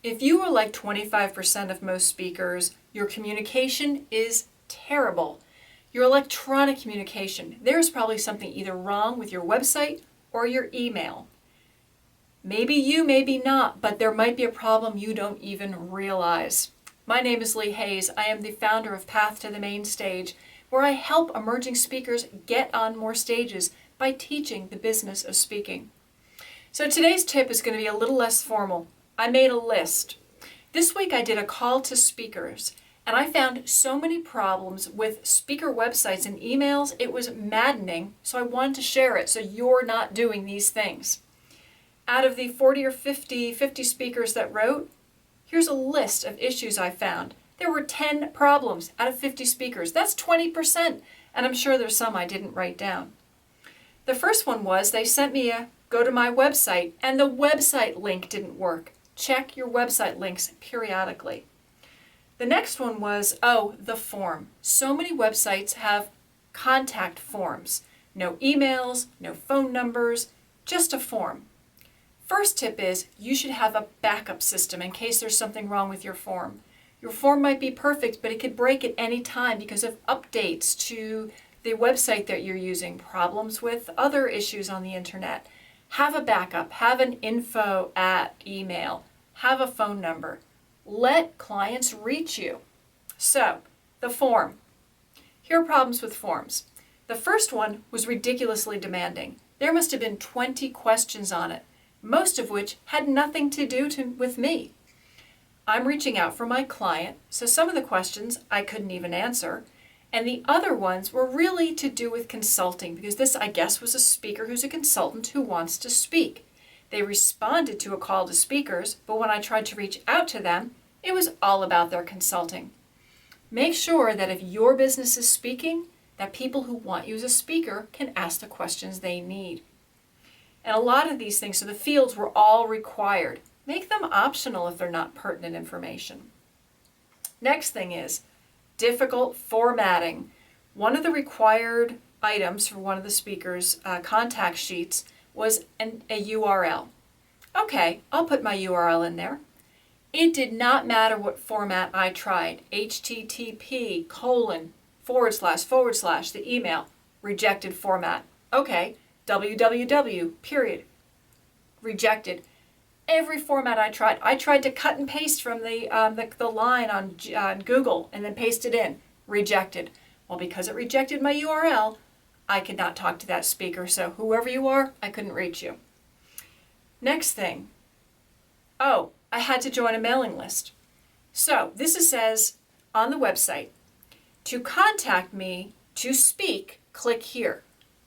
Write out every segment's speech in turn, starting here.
If you are like 25% of most speakers, your communication is terrible. Your electronic communication, there's probably something either wrong with your website or your email. Maybe you, maybe not, but there might be a problem you don't even realize. My name is Lee Hayes. I am the founder of Path to the Main Stage, where I help emerging speakers get on more stages by teaching the business of speaking. So today's tip is going to be a little less formal. I made a list. This week I did a call to speakers, and I found so many problems with speaker websites and emails, it was maddening, so I wanted to share it so you're not doing these things. Out of the 40 or 50 speakers that wrote, here's a list of issues I found. There were 10 problems out of 50 speakers. That's 20%, and I'm sure there's some I didn't write down. The first one was they sent me a go to my website, and the website link didn't work. Check your website links periodically. The next one was, the form. So many websites have contact forms. No emails, no phone numbers, just a form. First tip is you should have a backup system in case there's something wrong with your form. Your form might be perfect, but it could break at any time because of updates to the website that you're using, problems with other issues on the internet. Have a backup, have an info at email, have a phone number. Let clients reach you. So, the form. Here are problems with forms. The first one was ridiculously demanding. There must have been 20 questions on it, most of which had nothing to do with me. I'm reaching out for my client, so some of the questions I couldn't even answer, and the other ones were really to do with consulting, because this, I guess, was a speaker who's a consultant who wants to speak. They responded to a call to speakers, but when I tried to reach out to them, it was all about their consulting. Make sure that if your business is speaking, that people who want you as a speaker can ask the questions they need. And a lot of these things, so the fields were all required. Make them optional if they're not pertinent information. Next thing is difficult formatting. One of the required items for one of the speakers' contact sheets was a URL. Okay, I'll put my URL in there. It did not matter what format I tried. HTTP, // the email, rejected format. Okay, www, period, rejected. Every format I tried to cut and paste from the line on Google and then paste it in, rejected. Well, because it rejected my URL, I could not talk to that speaker, so whoever you are, I couldn't reach you. Next thing, I had to join a mailing list. So this says on the website, to contact me to speak, click here.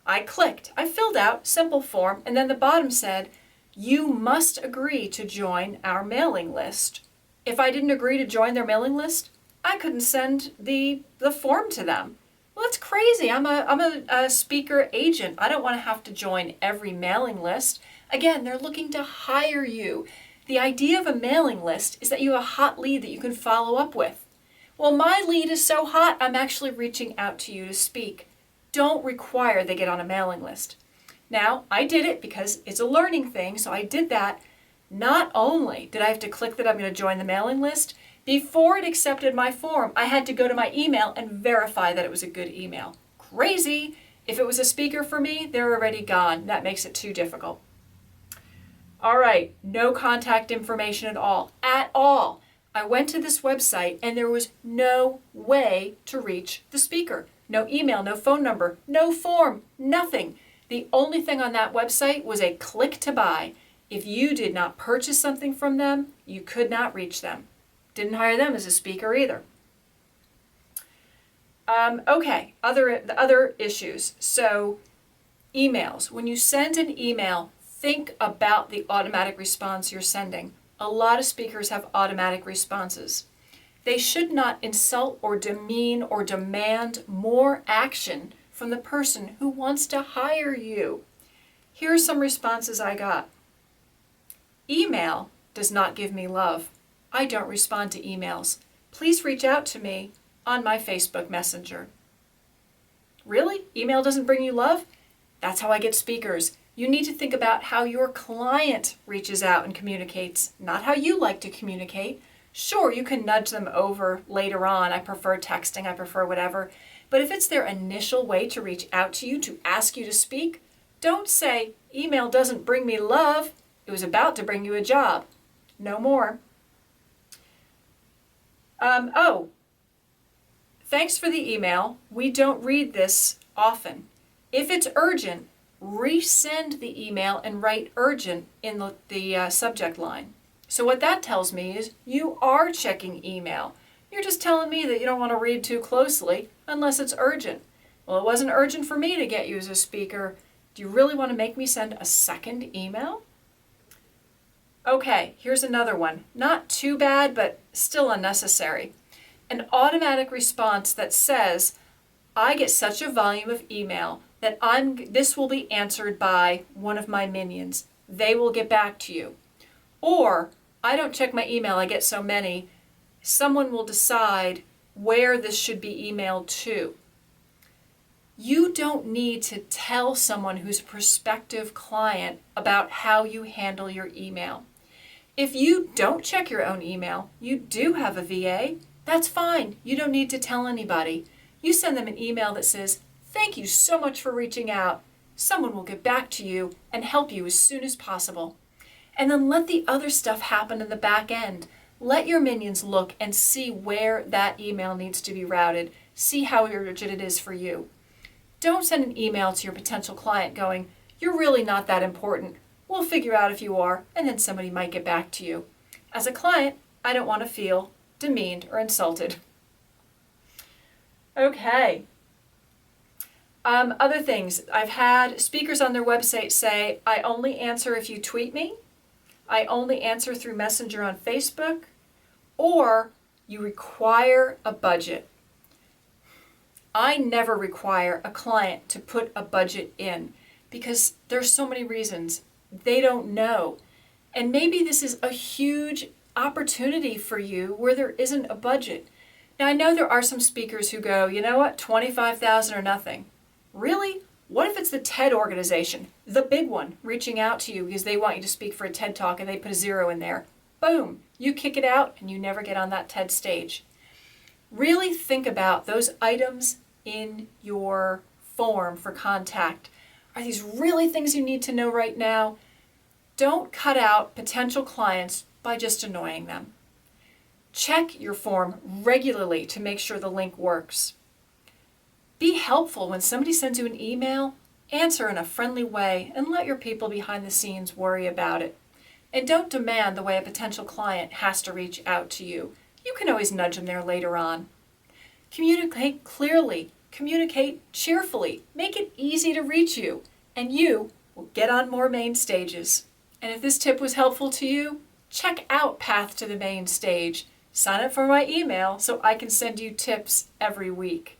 I clicked, I filled out, simple form, and then the bottom said, you must agree to join our mailing list. If I didn't agree to join their mailing list, I couldn't send the form to them. Well, that's crazy. I'm a speaker agent. I don't want to have to join every mailing list. Again, they're looking to hire you. The idea of a mailing list is that you have a hot lead that you can follow up with. Well, my lead is so hot, I'm actually reaching out to you to speak. Don't require they get on a mailing list. Now, I did it because it's a learning thing, so I did that. Not only did I have to click that I'm going to join the mailing list, before it accepted my form, I had to go to my email and verify that it was a good email. Crazy! If it was a speaker for me, they're already gone. That makes it too difficult. All right, no contact information at all. At all. I went to this website and there was no way to reach the speaker. No email, no phone number, no form, nothing. The only thing on that website was a click to buy. If you did not purchase something from them, you could not reach them. Didn't hire them as a speaker either. Okay, other issues. So emails. When you send an email, think about the automatic response you're sending. A lot of speakers have automatic responses. They should not insult or demean or demand more action from the person who wants to hire you. Here are some responses I got. Email does not give me love. I don't respond to emails. Please reach out to me on my Facebook Messenger. Really? Email doesn't bring you love? That's how I get speakers. You need to think about how your client reaches out and communicates, not how you like to communicate. Sure, you can nudge them over later on. I prefer texting, I prefer whatever. But if it's their initial way to reach out to you, to ask you to speak, don't say, email doesn't bring me love. It was about to bring you a job. No more. Thanks for the email. We don't read this often. If it's urgent, resend the email and write urgent in the subject line. So what that tells me is you are checking email. You're just telling me that you don't want to read too closely unless it's urgent. Well, it wasn't urgent for me to get you as a speaker. Do you really want to make me send a second email? Okay, here's another one. Not too bad, but still unnecessary. An automatic response that says, I get such a volume of email that this will be answered by one of my minions. They will get back to you. Or, I don't check my email, I get so many. Someone will decide where this should be emailed to. You don't need to tell someone who's a prospective client about how you handle your email. If you don't check your own email, you do have a VA, that's fine. You don't need to tell anybody. You send them an email that says, thank you so much for reaching out. Someone will get back to you and help you as soon as possible. And then let the other stuff happen in the back end. Let your minions look and see where that email needs to be routed. See how urgent it is for you. Don't send an email to your potential client going, you're really not that important. We'll figure out if you are, and then somebody might get back to you. As a client, I don't want to feel demeaned or insulted. Okay. Other things. I've had speakers on their website say, I only answer if you tweet me. I only answer through Messenger on Facebook. Or you require a budget. I never require a client to put a budget in because there's so many reasons. They don't know. And maybe this is a huge opportunity for you where there isn't a budget. Now I know there are some speakers who go, you know what, $25,000 or nothing. Really? What if it's the TED organization, the big one, reaching out to you because they want you to speak for a TED Talk and they put a 0 in there? Boom, you kick it out and you never get on that TED stage. Really think about those items in your form for contact. Are these really things you need to know right now? Don't cut out potential clients by just annoying them. Check your form regularly to make sure the link works. Be helpful when somebody sends you an email. Answer in a friendly way and let your people behind the scenes worry about it. And don't demand the way a potential client has to reach out to you. You can always nudge them there later on. Communicate clearly. Communicate cheerfully. Make it easy to reach you. And you will get on more main stages. And if this tip was helpful to you, check out Path to the Main Stage. Sign up for my email so I can send you tips every week.